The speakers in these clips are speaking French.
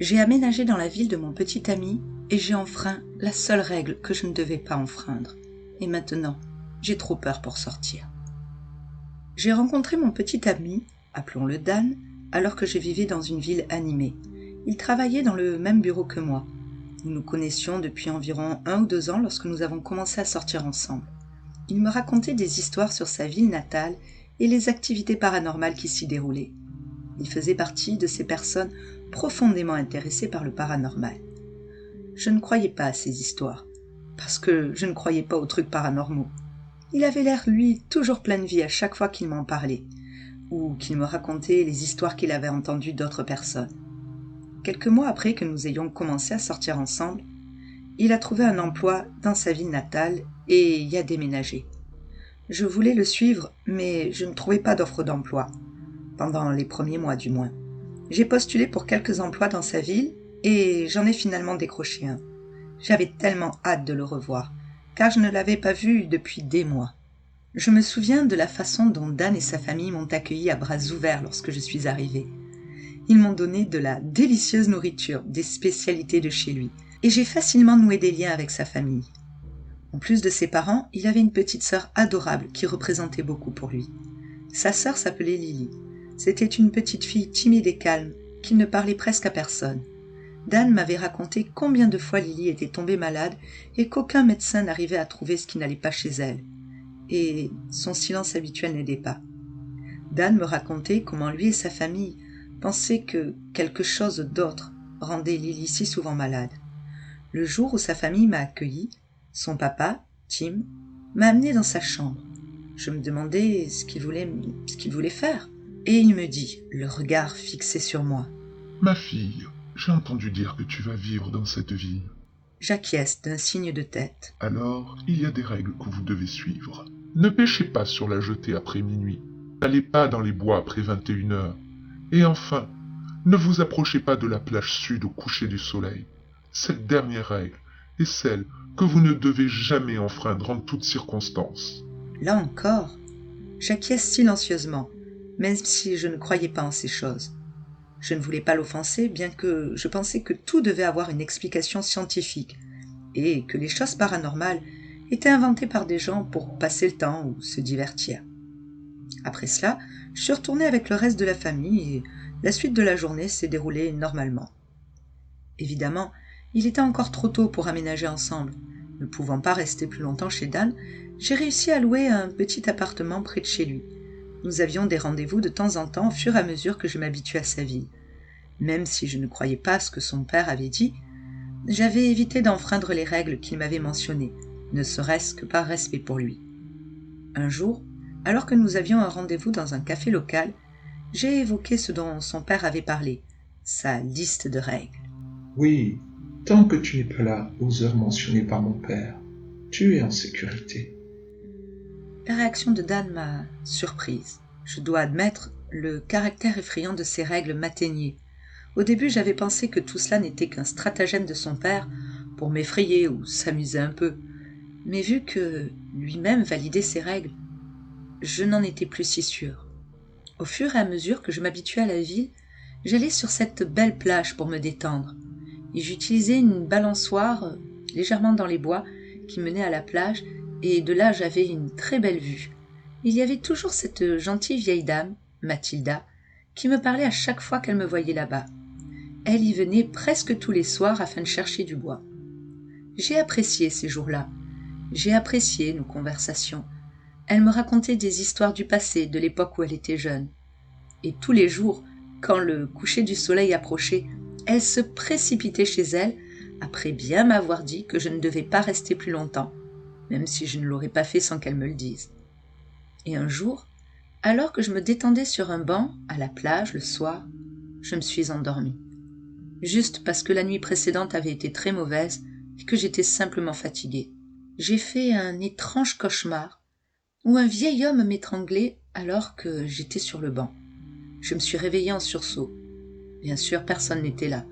J'ai aménagé dans la ville de mon petit ami et j'ai enfreint la seule règle que je ne devais pas enfreindre. Et maintenant, j'ai trop peur pour sortir. J'ai rencontré mon petit ami, appelons-le Dan, alors que je vivais dans une ville animée. Il travaillait dans le même bureau que moi. Nous nous connaissions depuis environ 1 ou 2 ans lorsque nous avons commencé à sortir ensemble. Il me racontait des histoires sur sa ville natale et les activités paranormales qui s'y déroulaient. Il faisait partie de ces personnes profondément intéressées par le paranormal. Je ne croyais pas à ces histoires, parce que je ne croyais pas aux trucs paranormaux. Il avait l'air, lui, toujours plein de vie à chaque fois qu'il m'en parlait, ou qu'il me racontait les histoires qu'il avait entendues d'autres personnes. Quelques mois après que nous ayons commencé à sortir ensemble, il a trouvé un emploi dans sa ville natale et y a déménagé. Je voulais le suivre, mais je ne trouvais pas d'offre d'emploi, pendant les premiers mois du moins. J'ai postulé pour quelques emplois dans sa ville et j'en ai finalement décroché un. J'avais tellement hâte de le revoir, car je ne l'avais pas vu depuis des mois. Je me souviens de la façon dont Dan et sa famille m'ont accueilli à bras ouverts lorsque je suis arrivée. Ils m'ont donné de la délicieuse nourriture, des spécialités de chez lui, et j'ai facilement noué des liens avec sa famille. En plus de ses parents, il avait une petite sœur adorable qui représentait beaucoup pour lui. Sa sœur s'appelait Lily. C'était une petite fille timide et calme, qui ne parlait presque à personne. Dan m'avait raconté combien de fois Lily était tombée malade et qu'aucun médecin n'arrivait à trouver ce qui n'allait pas chez elle. Et son silence habituel n'aidait pas. Dan me racontait comment lui et sa famille pensaient que quelque chose d'autre rendait Lily si souvent malade. Le jour où sa famille m'a accueillie, son papa, Tim, m'a amené dans sa chambre. Je me demandais ce qu'il voulait faire. Et il me dit, le regard fixé sur moi. « Ma fille, j'ai entendu dire que tu vas vivre dans cette ville. » J'acquiesce d'un signe de tête. « Alors, il y a des règles que vous devez suivre. Ne pêchez pas sur la jetée après minuit. N'allez pas dans les bois après 21h. Et enfin, ne vous approchez pas de la plage sud au coucher du soleil. Cette dernière règle est celle que vous ne devez jamais enfreindre en toutes circonstances. » Là encore, j'acquiesce silencieusement, même si je ne croyais pas en ces choses. Je ne voulais pas l'offenser, bien que je pensais que tout devait avoir une explication scientifique, et que les choses paranormales étaient inventées par des gens pour passer le temps ou se divertir. Après cela, je suis retournée avec le reste de la famille et la suite de la journée s'est déroulée normalement. Évidemment, il était encore trop tôt pour aménager ensemble. Ne pouvant pas rester plus longtemps chez Dan, j'ai réussi à louer un petit appartement près de chez lui. Nous avions des rendez-vous de temps en temps au fur et à mesure que je m'habituais à sa vie. Même si je ne croyais pas à ce que son père avait dit, j'avais évité d'enfreindre les règles qu'il m'avait mentionnées, ne serait-ce que par respect pour lui. Un jour, alors que nous avions un rendez-vous dans un café local, j'ai évoqué ce dont son père avait parlé, sa liste de règles. « Oui, tant que tu n'es pas là aux heures mentionnées par mon père, tu es en sécurité. » La réaction de Dan m'a surprise. Je dois admettre, le caractère effrayant de ces règles m'atteignait. Au début, j'avais pensé que tout cela n'était qu'un stratagème de son père pour m'effrayer ou s'amuser un peu. Mais vu que lui-même validait ces règles, je n'en étais plus si sûre. Au fur et à mesure que je m'habituais à la ville, j'allais sur cette belle plage pour me détendre. Et j'utilisais une balançoire légèrement dans les bois qui menait à la plage, et de là j'avais une très belle vue. Il y avait toujours cette gentille vieille dame, Mathilda, qui me parlait à chaque fois qu'elle me voyait là-bas. Elle y venait presque tous les soirs afin de chercher du bois. J'ai apprécié ces jours-là. J'ai apprécié nos conversations. Elle me racontait des histoires du passé, de l'époque où elle était jeune. Et tous les jours, quand le coucher du soleil approchait, elle se précipitait chez elle, après bien m'avoir dit que je ne devais pas rester plus longtemps, même si je ne l'aurais pas fait sans qu'elle me le dise. Et un jour, alors que je me détendais sur un banc, à la plage, le soir, je me suis endormie. Juste parce que la nuit précédente avait été très mauvaise et que j'étais simplement fatiguée. J'ai fait un étrange cauchemar où un vieil homme m'étranglait alors que j'étais sur le banc. Je me suis réveillée en sursaut. Bien sûr, personne n'était là.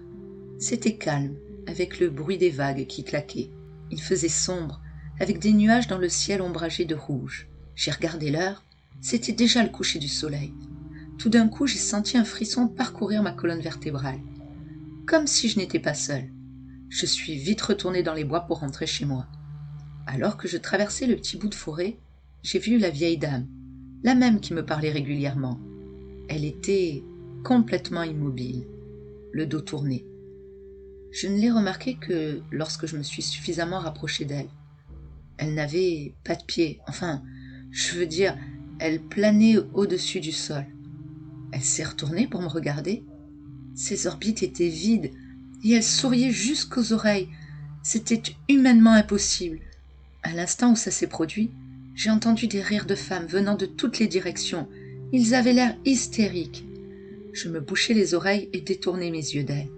C'était calme, avec le bruit des vagues qui claquaient. Il faisait sombre, avec des nuages dans le ciel ombragé de rouge. J'ai regardé l'heure, c'était déjà le coucher du soleil. Tout d'un coup, j'ai senti un frisson parcourir ma colonne vertébrale. comme si je n'étais pas seule. Je suis vite retournée dans les bois pour rentrer chez moi. Alors que je traversais le petit bout de forêt, j'ai vu la vieille dame, la même qui me parlait régulièrement. Elle était complètement immobile, le dos tourné. Je ne l'ai remarqué que lorsque je me suis suffisamment rapprochée d'elle. Elle n'avait pas de pieds, enfin, je veux dire, elle planait au-dessus du sol. Elle s'est retournée pour me regarder. Ses orbites étaient vides et elle souriait jusqu'aux oreilles. C'était humainement impossible. À l'instant où ça s'est produit, j'ai entendu des rires de femmes venant de toutes les directions. Ils avaient l'air hystériques. Je me bouchai les oreilles et détournai mes yeux d'elle.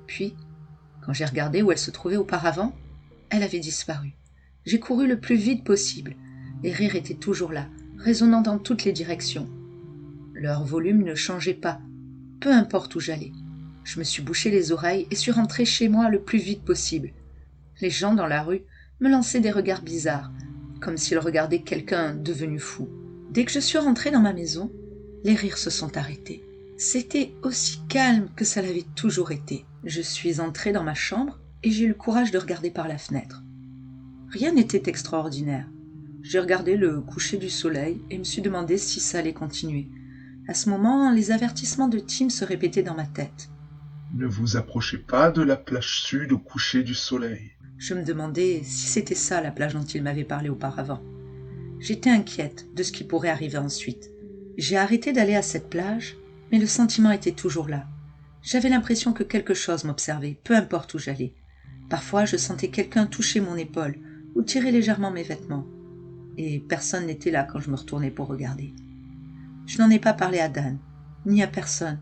Puis, quand j'ai regardé où elle se trouvait auparavant, elle avait disparu. J'ai couru le plus vite possible. Les rires étaient toujours là, résonnant dans toutes les directions. Leur volume ne changeait pas, peu importe où j'allais. Je me suis bouché les oreilles et suis rentrée chez moi le plus vite possible. Les gens dans la rue me lançaient des regards bizarres, comme s'ils regardaient quelqu'un devenu fou. Dès que je suis rentrée dans ma maison, les rires se sont arrêtés. C'était aussi calme que ça l'avait toujours été. Je suis entrée dans ma chambre et j'ai eu le courage de regarder par la fenêtre. Rien n'était extraordinaire. J'ai regardé le coucher du soleil et me suis demandé si ça allait continuer. À ce moment, les avertissements de Tim se répétaient dans ma tête. Ne vous approchez pas de la plage sud au coucher du soleil. Je me demandais si c'était ça la plage dont il m'avait parlé auparavant. J'étais inquiète de ce qui pourrait arriver ensuite. J'ai arrêté d'aller à cette plage, mais le sentiment était toujours là. J'avais l'impression que quelque chose m'observait, peu importe où j'allais. Parfois, je sentais quelqu'un toucher mon épaule ou tirer légèrement mes vêtements. Et personne n'était là quand je me retournais pour regarder. Je n'en ai pas parlé à Dan, ni à personne.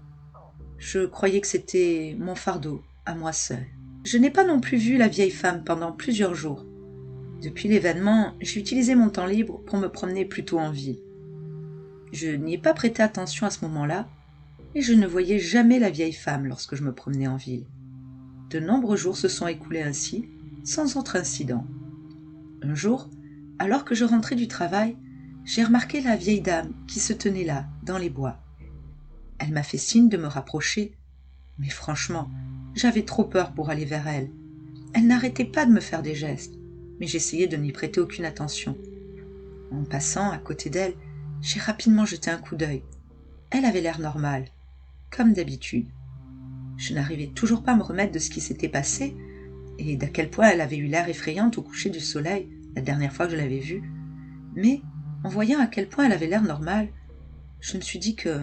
Je croyais que c'était mon fardeau, à moi seule. Je n'ai pas non plus vu la vieille femme pendant plusieurs jours. Depuis l'événement, j'ai utilisé mon temps libre pour me promener plutôt en ville. Je n'y ai pas prêté attention à ce moment-là, et je ne voyais jamais la vieille femme lorsque je me promenais en ville. De nombreux jours se sont écoulés ainsi, sans autre incident. Un jour, alors que je rentrais du travail, j'ai remarqué la vieille dame qui se tenait là, dans les bois. Elle m'a fait signe de me rapprocher, mais franchement, j'avais trop peur pour aller vers elle. Elle n'arrêtait pas de me faire des gestes, mais j'essayais de n'y prêter aucune attention. En passant à côté d'elle, j'ai rapidement jeté un coup d'œil. Elle avait l'air normale, comme d'habitude. Je n'arrivais toujours pas à me remettre de ce qui s'était passé et d'à quel point elle avait eu l'air effrayante au coucher du soleil la dernière fois que je l'avais vue. Mais, en voyant à quel point elle avait l'air normale, je me suis dit que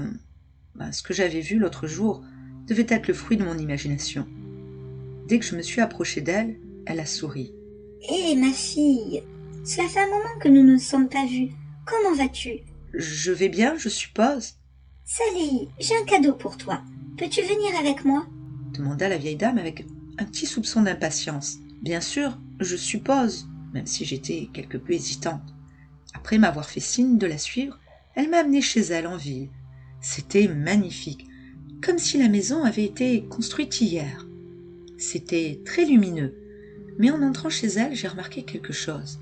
ce que j'avais vu l'autre jour devait être le fruit de mon imagination. Dès que je me suis approchée d'elle, elle a souri. « Hé, ma fille, cela fait un moment que nous ne nous sommes pas vus. Comment vas-tu ?»« Je vais bien, je suppose. »« Sally, j'ai un cadeau pour toi. Peux-tu venir avec moi ?» demanda la vieille dame avec un petit soupçon d'impatience. Bien sûr, je suppose, même si j'étais quelque peu hésitante. Après m'avoir fait signe de la suivre, elle m'a amenée chez elle en ville. C'était magnifique, comme si la maison avait été construite hier. C'était très lumineux, mais en entrant chez elle, j'ai remarqué quelque chose.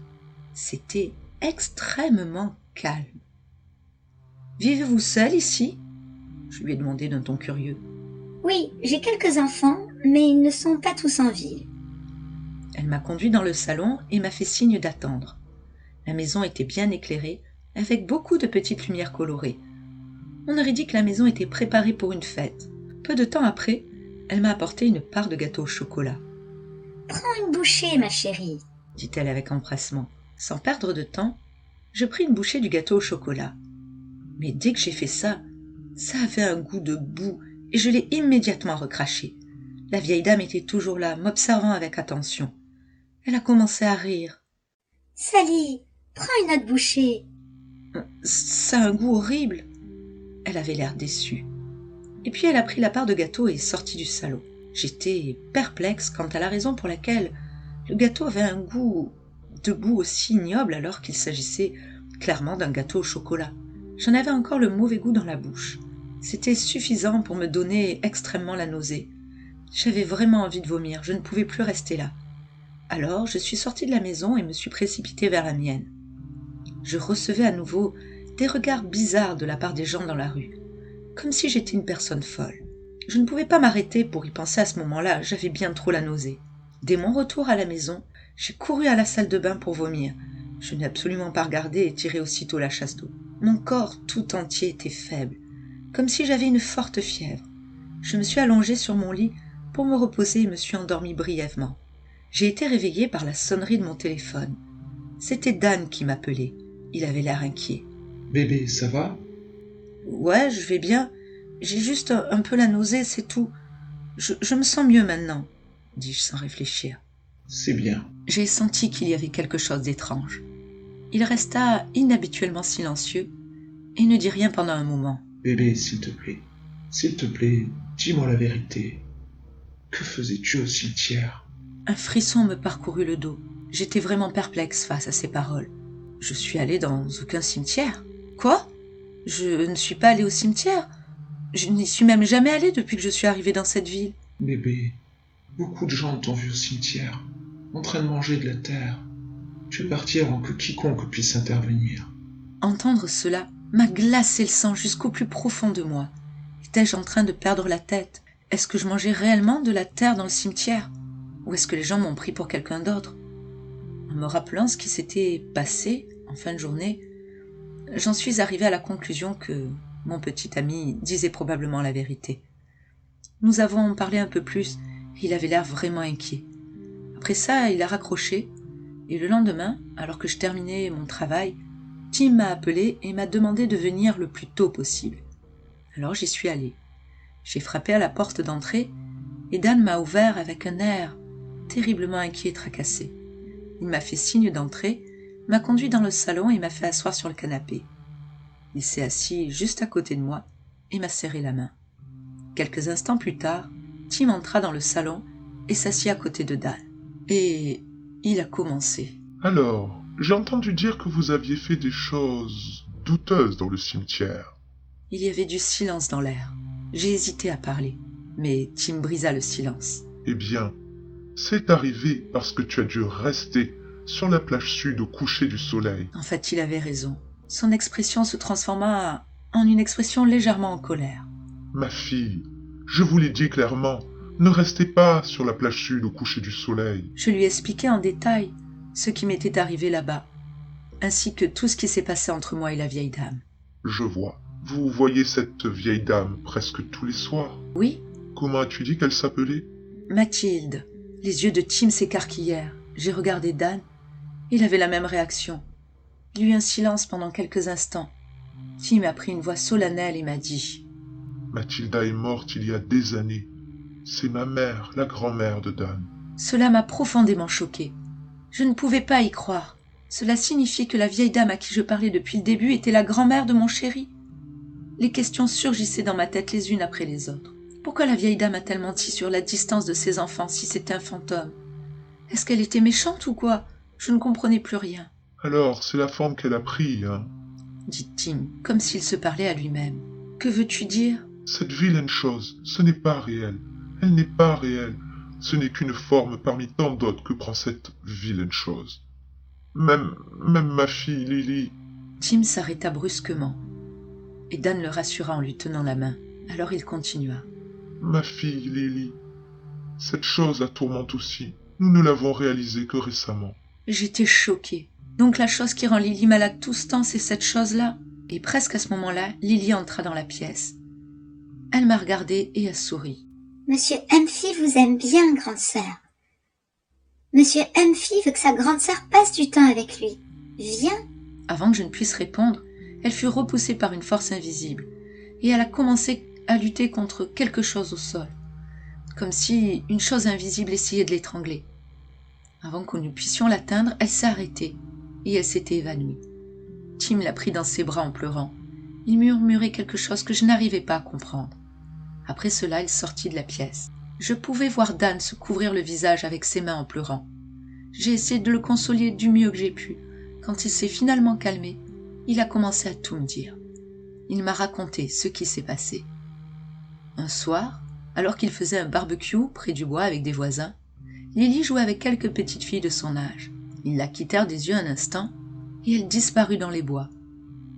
C'était extrêmement calme. « Vivez-vous seule ici ?» je lui ai demandé d'un ton curieux. « Oui, j'ai quelques enfants, mais ils ne sont pas tous en ville. » Elle m'a conduit dans le salon et m'a fait signe d'attendre. La maison était bien éclairée, avec beaucoup de petites lumières colorées. On aurait dit que la maison était préparée pour une fête. Peu de temps après, elle m'a apporté une part de gâteau au chocolat. « Prends une bouchée, ma chérie, » dit-elle avec empressement. Sans perdre de temps, je pris une bouchée du gâteau au chocolat. Mais dès que j'ai fait ça, ça avait un goût de boue et je l'ai immédiatement recraché. La vieille dame était toujours là, m'observant avec attention. Elle a commencé à rire. « Sally, prends une autre bouchée. »« Ça a un goût horrible. » Elle avait l'air déçue. Et puis elle a pris la part de gâteau et est sortie du salon. J'étais perplexe quant à la raison pour laquelle le gâteau avait un goût de boue aussi ignoble alors qu'il s'agissait clairement d'un gâteau au chocolat. J'en avais encore le mauvais goût dans la bouche. C'était suffisant pour me donner extrêmement la nausée. J'avais vraiment envie de vomir, je ne pouvais plus rester là. Alors je suis sortie de la maison et me suis précipitée vers la mienne. Je recevais à nouveau des regards bizarres de la part des gens dans la rue, comme si j'étais une personne folle. Je ne pouvais pas m'arrêter pour y penser à ce moment-là, j'avais bien trop la nausée. Dès mon retour à la maison, j'ai couru à la salle de bain pour vomir. Je n'ai absolument pas regardé et tiré aussitôt la chasse d'eau. Mon corps tout entier était faible, comme si j'avais une forte fièvre. Je me suis allongée sur mon lit pour me reposer et me suis endormie brièvement. J'ai été réveillée par la sonnerie de mon téléphone. C'était Dan qui m'appelait. Il avait l'air inquiet. « Bébé, ça va ?» ?»« Ouais, je vais bien. J'ai juste un peu la nausée, c'est tout. Je me sens mieux maintenant, dis-je sans réfléchir. »« C'est bien. » J'ai senti qu'il y avait quelque chose d'étrange. Il resta inhabituellement silencieux et ne dit rien pendant un moment. « Bébé, s'il te plaît, dis-moi la vérité. Que faisais-tu au cimetière ?» Un frisson me parcourut le dos. J'étais vraiment perplexe face à ces paroles. Je suis allée dans aucun cimetière. Quoi ? Je ne suis pas allée au cimetière. Je n'y suis même jamais allée depuis que je suis arrivée dans cette ville. « Bébé, beaucoup de gens t'ont vu au cimetière, en train de manger de la terre. Tu es parti avant que quiconque puisse intervenir. » Entendre cela m'a glacé le sang jusqu'au plus profond de moi. Étais-je en train de perdre la tête ? Est-ce que je mangeais réellement de la terre dans le cimetière ? Ou est-ce que les gens m'ont pris pour quelqu'un d'autre ? En me rappelant ce qui s'était passé en fin de journée, j'en suis arrivée à la conclusion que mon petit ami disait probablement la vérité. Nous avons parlé un peu plus et il avait l'air vraiment inquiet. Après ça, il a raccroché et le lendemain, alors que je terminais mon travail, Tim m'a appelé et m'a demandé de venir le plus tôt possible. Alors j'y suis allée. J'ai frappé à la porte d'entrée et Dan m'a ouvert avec un air terriblement inquiet et tracassé. Il m'a fait signe d'entrer, m'a conduit dans le salon et m'a fait asseoir sur le canapé. Il s'est assis juste à côté de moi et m'a serré la main. Quelques instants plus tard, Tim entra dans le salon et s'assit à côté de Dan. Et il a commencé. « Alors, j'ai entendu dire que vous aviez fait des choses douteuses dans le cimetière. » Il y avait du silence dans l'air. J'ai hésité à parler, mais Tim brisa le silence. « Eh bien, c'est arrivé parce que tu as dû rester sur la plage sud au coucher du soleil. » En fait, il avait raison. Son expression se transforma en une expression légèrement en colère. « Ma fille, je vous l'ai dit clairement, ne restez pas sur la plage sud au coucher du soleil. » Je lui expliquai en détail ce qui m'était arrivé là-bas, ainsi que tout ce qui s'est passé entre moi et la vieille dame. « Je vois. Vous voyez cette vieille dame presque tous les soirs. » « Oui, Comment as-tu dit qu'elle s'appelait ? » ?»« Mathilde. » Les yeux de Tim s'écarquillèrent. J'ai regardé Dan. Il avait la même réaction. Il y eut un silence pendant quelques instants. Tim a pris une voix solennelle et m'a dit « Mathilda est morte il y a des années. C'est ma mère, la grand-mère de Dan. » Cela m'a profondément choquée. Je ne pouvais pas y croire. Cela signifiait que la vieille dame à qui je parlais depuis le début était la grand-mère de mon chéri. Les questions surgissaient dans ma tête les unes après les autres. Pourquoi la vieille dame a-t-elle menti sur la distance de ses enfants si c'était un fantôme ? Est-ce qu'elle était méchante ou quoi ? Je ne comprenais plus rien. « Alors, c'est la forme qu'elle a pris, hein ? » dit Tim, comme s'il se parlait à lui-même. Que veux-tu dire ? Cette vilaine chose, ce n'est pas réel. Elle n'est pas réelle. Ce n'est qu'une forme parmi tant d'autres que prend cette vilaine chose. Même ma fille, Lily. Tim s'arrêta brusquement, et Dan le rassura en lui tenant la main. Alors il continua. Ma fille, Lily. Cette chose la tourmente aussi. Nous ne l'avons réalisée que récemment. J'étais choquée. Donc la chose qui rend Lily malade tout ce temps, c'est cette chose-là ? Et presque à ce moment-là, Lily entra dans la pièce. Elle m'a regardée et a souri. Monsieur Humphrey vous aime bien, grande sœur. Monsieur Humphrey veut que sa grande sœur passe du temps avec lui. Viens. Avant que je ne puisse répondre, elle fut repoussée par une force invisible, et elle a commencé à lutter contre quelque chose au sol, comme si une chose invisible essayait de l'étrangler. Avant que nous puissions l'atteindre, elle s'est arrêtée, et elle s'était évanouie. Tim l'a pris dans ses bras en pleurant. Il murmurait quelque chose que je n'arrivais pas à comprendre. Après cela, il sortit de la pièce. Je pouvais voir Dan se couvrir le visage avec ses mains en pleurant. J'ai essayé de le consoler du mieux que j'ai pu. Quand il s'est finalement calmé, il a commencé à tout me dire. Il m'a raconté ce qui s'est passé. Un soir, alors qu'il faisait un barbecue près du bois avec des voisins, Lily jouait avec quelques petites filles de son âge. Ils la quittèrent des yeux un instant et elle disparut dans les bois.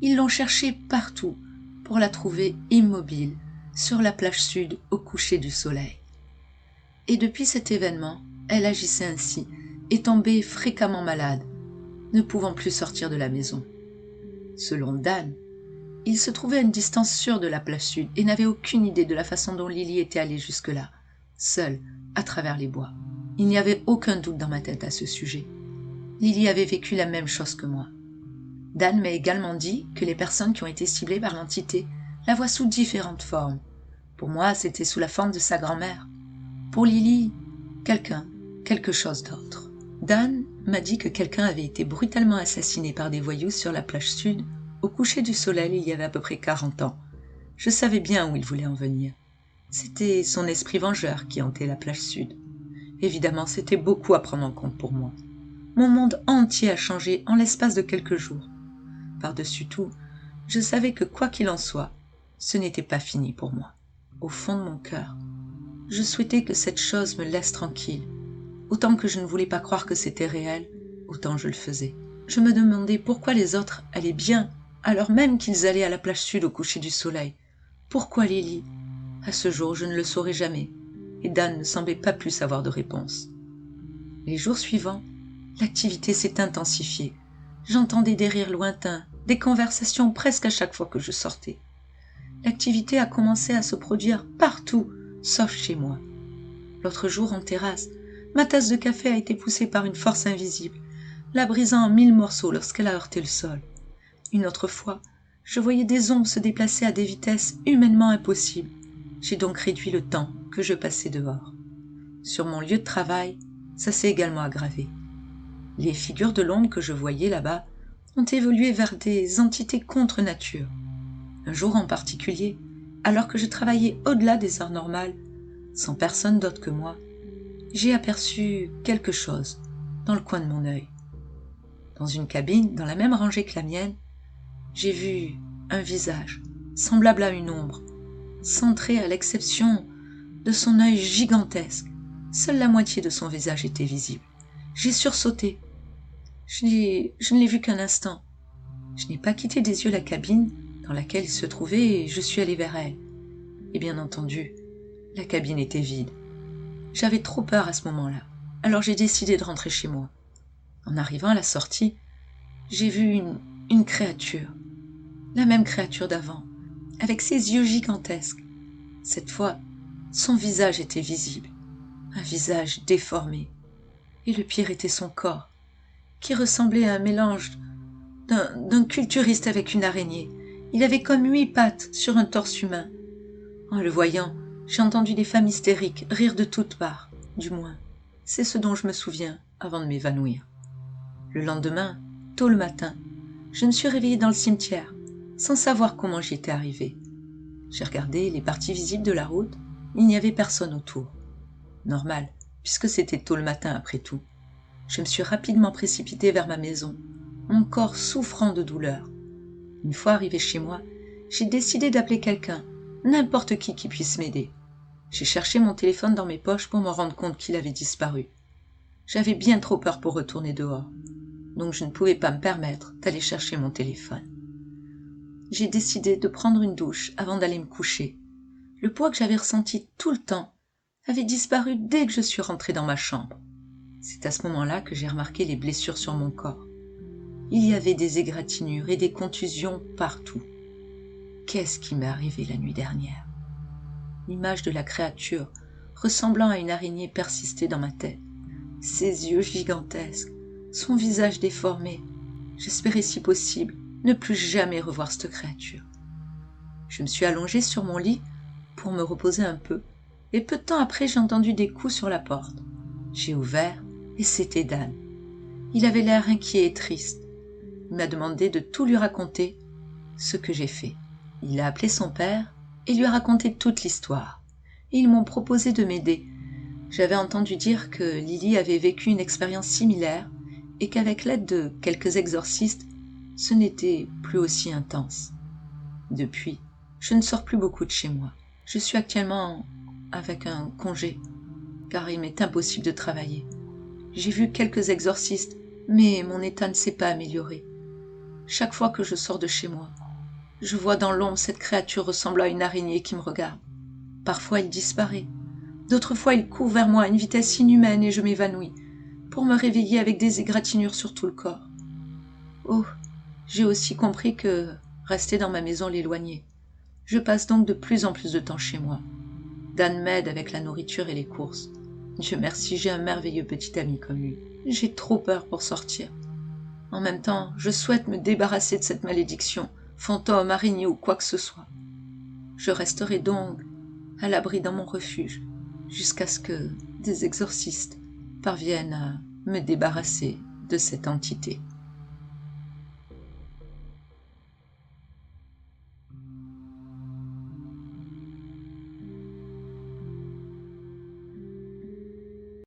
Ils l'ont cherchée partout pour la trouver immobile, sur la plage sud au coucher du soleil. Et depuis cet événement, elle agissait ainsi et tombait fréquemment malade, ne pouvant plus sortir de la maison. Selon Dan, il se trouvait à une distance sûre de la plage sud et n'avait aucune idée de la façon dont Lily était allée jusque-là, seule, à travers les bois. Il n'y avait aucun doute dans ma tête à ce sujet. Lily avait vécu la même chose que moi. Dan m'a également dit que les personnes qui ont été ciblées par l'entité la voient sous différentes formes. Pour moi, c'était sous la forme de sa grand-mère. Pour Lily, quelque chose d'autre. Dan m'a dit que quelqu'un avait été brutalement assassiné par des voyous sur la plage sud au coucher du soleil il y avait à peu près 40 ans. Je savais bien où il voulait en venir. C'était son esprit vengeur qui hantait la plage sud. Évidemment, c'était beaucoup à prendre en compte pour moi. Mon monde entier a changé en l'espace de quelques jours. Par-dessus tout, je savais que quoi qu'il en soit, ce n'était pas fini pour moi. Au fond de mon cœur, je souhaitais que cette chose me laisse tranquille. Autant que je ne voulais pas croire que c'était réel, autant je le faisais. Je me demandais pourquoi les autres allaient bien, alors même qu'ils allaient à la plage sud au coucher du soleil. Pourquoi Lily ? À ce jour, je ne le saurais jamais, et Dan ne semblait pas plus avoir de réponse. Les jours suivants, l'activité s'est intensifiée. J'entendais des rires lointains, des conversations presque à chaque fois que je sortais. L'activité a commencé à se produire partout, sauf chez moi. L'autre jour, en terrasse, ma tasse de café a été poussée par une force invisible, la brisant en 1000 morceaux lorsqu'elle a heurté le sol. Une autre fois, je voyais des ombres se déplacer à des vitesses humainement impossibles. J'ai donc réduit le temps que je passais dehors. Sur mon lieu de travail, ça s'est également aggravé. Les figures de l'ombre que je voyais là-bas ont évolué vers des entités contre nature. Un jour en particulier, alors que je travaillais au-delà des heures normales, sans personne d'autre que moi, j'ai aperçu quelque chose dans le coin de mon œil. Dans une cabine, dans la même rangée que la mienne, j'ai vu un visage, semblable à une ombre, centré à l'exception de son œil gigantesque. Seule la moitié de son visage était visible. J'ai sursauté. Je ne l'ai vu qu'un instant. Je n'ai pas quitté des yeux la cabine dans laquelle il se trouvait et je suis allée vers elle. Et bien entendu, la cabine était vide. J'avais trop peur à ce moment-là, alors j'ai décidé de rentrer chez moi. En arrivant à la sortie, j'ai vu une créature, la même créature d'avant, avec ses yeux gigantesques. Cette fois, son visage était visible, un visage déformé. Et le pire était son corps, qui ressemblait à un mélange d'un culturiste avec une araignée. Il avait comme 8 pattes sur un torse humain. En le voyant, j'ai entendu des femmes hystériques rire de toutes parts, du moins. C'est ce dont je me souviens avant de m'évanouir. Le lendemain, tôt le matin, je me suis réveillée dans le cimetière, sans savoir comment j'y étais arrivée. J'ai regardé les parties visibles de la route, il n'y avait personne autour. Normal, puisque c'était tôt le matin après tout. Je me suis rapidement précipitée vers ma maison, mon corps souffrant de douleur. Une fois arrivée chez moi, j'ai décidé d'appeler quelqu'un, n'importe qui puisse m'aider. J'ai cherché mon téléphone dans mes poches pour me rendre compte qu'il avait disparu. J'avais bien trop peur pour retourner dehors, donc je ne pouvais pas me permettre d'aller chercher mon téléphone. J'ai décidé de prendre une douche avant d'aller me coucher. Le poids que j'avais ressenti tout le temps avait disparu dès que je suis rentrée dans ma chambre. C'est à ce moment-là que j'ai remarqué les blessures sur mon corps. Il y avait des égratignures et des contusions partout. Qu'est-ce qui m'est arrivé la nuit dernière ? L'image de la créature, ressemblant à une araignée, persistait dans ma tête. Ses yeux gigantesques, son visage déformé. J'espérais si possible ne plus jamais revoir cette créature. Je me suis allongée sur mon lit pour me reposer un peu, et peu de temps après j'ai entendu des coups sur la porte. J'ai ouvert et c'était Dan. Il avait l'air inquiet et triste. Il m'a demandé de tout lui raconter, ce que j'ai fait. Il a appelé son père et lui a raconté toute l'histoire. Et ils m'ont proposé de m'aider. J'avais entendu dire que Lily avait vécu une expérience similaire et qu'avec l'aide de quelques exorcistes, ce n'était plus aussi intense. Depuis, je ne sors plus beaucoup de chez moi. Je suis actuellement avec un congé, car il m'est impossible de travailler. J'ai vu quelques exorcistes, mais mon état ne s'est pas amélioré. Chaque fois que je sors de chez moi, je vois dans l'ombre cette créature ressemblant à une araignée qui me regarde. Parfois il disparaît. D'autres fois il court vers moi à une vitesse inhumaine et je m'évanouis, pour me réveiller avec des égratignures sur tout le corps. Oh, j'ai aussi compris que rester dans ma maison l'éloignait. Je passe donc de plus en plus de temps chez moi. Dan m'aide avec la nourriture et les courses. Dieu merci, j'ai un merveilleux petit ami comme lui. J'ai trop peur pour sortir. En même temps, je souhaite me débarrasser de cette malédiction, fantôme, araignée ou quoi que ce soit. Je resterai donc à l'abri dans mon refuge, jusqu'à ce que des exorcistes parviennent à me débarrasser de cette entité.